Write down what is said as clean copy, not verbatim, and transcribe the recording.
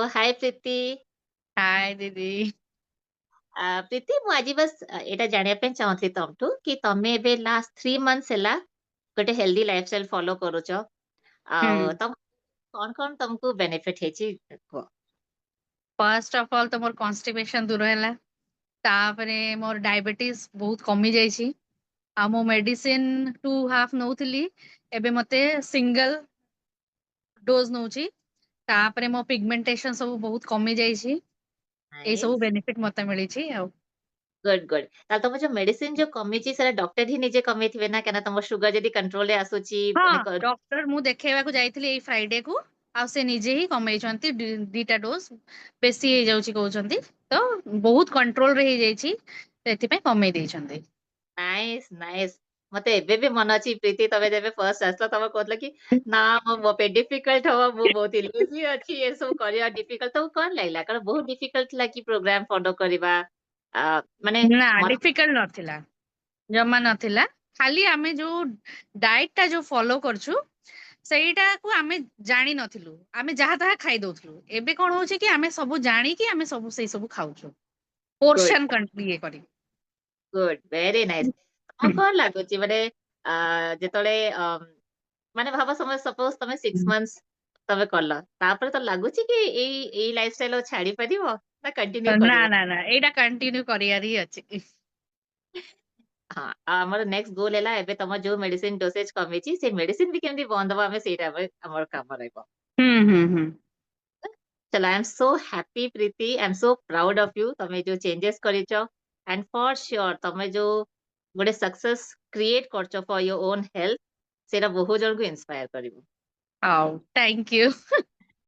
हाय प्रीति। हाय दीदी। प्रीति ମୁଁ ଆଜି ବାସ୍ ଏଇଟା ଜାଣିବା ପାଇଁ ଚାହୁଁଥିଲି ତମଠୁ କି ତମେ ଏବେ ଲାଷ୍ଟ 3 months ହେଲା ଗୋଟେ ହେଲ୍ଦି ଲାଇଫଷ୍ଟାଇଲ ଫଲୋ କରୁଛ। ଆଉ ହୁଁ। ତମ କଣ କଣ ତମକୁ ବେନିଫିଟ ହେଇଛି କୁହ? ଫାଷ୍ଟ ଅଫ୍ ଅଲ୍ ତ ମୋର କନଷ୍ଟିପେସନ ଦୂର ହେଲା। ତାପରେ ମୋର ଡାଇବେଟିସ୍ ବହୁତ କମି ଯାଇଛି। ଆଉ ମୁଁ ମେଡିସିନ 2.5 ନଉଥିଲି, ଏବେ ମତେ ସିଙ୍ଗଲ ଡୋଜ ନଉଛି। ତାପରେ ମୋ ପିଗମେଣ୍ଟେସନ ସବୁ ବହୁତ କମି ଯାଇଛି। ଏଇ ସବୁ ନାଇସ୍। ବେନିଫିଟ ମତେ ମିଳିଛି ଆଉ। ଗୁଡ। ତାହେଲେ ତମ ଯୋଉ ମେଡିସିନ ଯୋଉ କମିଛି ସେଟା ଡକ୍ଟର ହିଁ ନିଜେ କମେଇଥିବେ ନା, କାହିଁକିନା ତମ ସୁଗାର ଯଦି କଣ୍ଟ୍ରୋଲ ରେ ଆସୁଛି ହଁ, ମାନେ ଡକ୍ଟର ମୁଁ ଦେଖେଇବାକୁ ଯାଇଥିଲି ଏଇ ଫ୍ରାଇଡେ କୁ। ଆଉ ସେ ନିଜେ ହିଁ କମେଇଛନ୍ତି, ଦିଟା ଡୋଜ ବେଶୀ ହେଇଯାଉଛି କହୁଛନ୍ତି। ତ ବହୁତ କଣ୍ଟ୍ରୋଲ ରେ ହେଇଯାଇଛି, ସେଥିପାଇଁ କମେଇ ଦେଇଛନ୍ତି। Nice nice. ମତେ ଏବେ ବି ମନେ ଅଛି ପ୍ରୀତି, ତମେ ଯେବେ ଫର୍ଷ୍ଟ ଆସିଲ ତମେ କହୁଥିଲ କି ନା ମୋ ପାଇଁ ଡିଫିକଲ୍ଟ ହବ, ମୁଁ ବହୁତ ଇଲିଜି ଅଛି, ଏ ସବୁ କରିବା ଡିଫିକଲ୍ଟ। ତମକୁ କଣ ଲାଗିଲା? କାରଣ ବହୁତ ଡିଫିକଲ୍ଟ ଥିଲା କି ପ୍ରୋଗ୍ରାମ ଫଲୋ କରିବା? ଆ, ମାନେ ନା, ମତେ ଡିଫିକଲ୍ଟ ନଥିଲା, ଜମା ନଥିଲା। ଖାଲି ଆମେ ଯୋଉ ଡାଏଟ ଟା ଯୋଉ ଫଲୋ କରୁଛୁ ସେଇଟାକୁ ଆମେ ଜାଣିନଥିଲୁ, ଆମେ ଯାହା ତାହା ଖାଇ ଦଉଥିଲୁ। ଏବେ କଣ ହଉଛି କି ଆମେ ସବୁ ଜାଣିକି ଆମେ ସବୁ ସେଇ ସବୁ ଖାଉଛୁ, ଗୁଡ ପୋର୍ସନ ଇଏ କରି। Good very nice. ହୁଁ, ତମକୁ କଣ ଲାଗୁଛି ମାନେ ଯେତେବେଳେ ମାନେ ଭାବ ସମୟ ସପୋଜ ତମେ 6 months ତମେ କଲ, ତାପରେ ତ ଲାଗୁଛି କି ଏଇ ଲାଇଫଷ୍ଟାଇଲ ଛାଡି ପାରିବ ନା କଣ୍ଟିନ୍ୟୁ ନା କରିବ? ନା ନା, ଏଇଟା କଣ୍ଟିନ୍ୟୁ କରିବାର ହିଁ ଅଛି। ହଁ, ଆମର ନେକ୍ସଟ ଗୋଲ ହେଲା ଏବେ ତମ ଯୋଉ ମେଡିସିନ ଡୋସେଜ କମିଛି ସେ ମେଡିସିନ ବି କେମିତି ବନ୍ଦ ହବ, ଆମେ ସେଇଟା ଆମର କାମ ରହିବ। ହୁଁ ହୁଁ ହୁଁ। ଚलो, I am so happy Preeti, I am so proud of you, ତମେ ଯୋଉ ଚେଞ୍ଜେସ କରିଛ। ଆଣ୍ଡ ଫର ସିଓର ତମେ ଯୋଉ ଗୋଟେ ସକ୍ସେସ କ୍ରିଏଟ କରିଛ ଫର ୟୋର ଓନ୍ ହେଲ୍ଥ, ସେଇଟା ବହୁତ ଜଣଙ୍କୁ ଇନ୍ସପାୟାର କରିବ। ହଉ, ଥ୍ୟାଙ୍କ ୟୁ।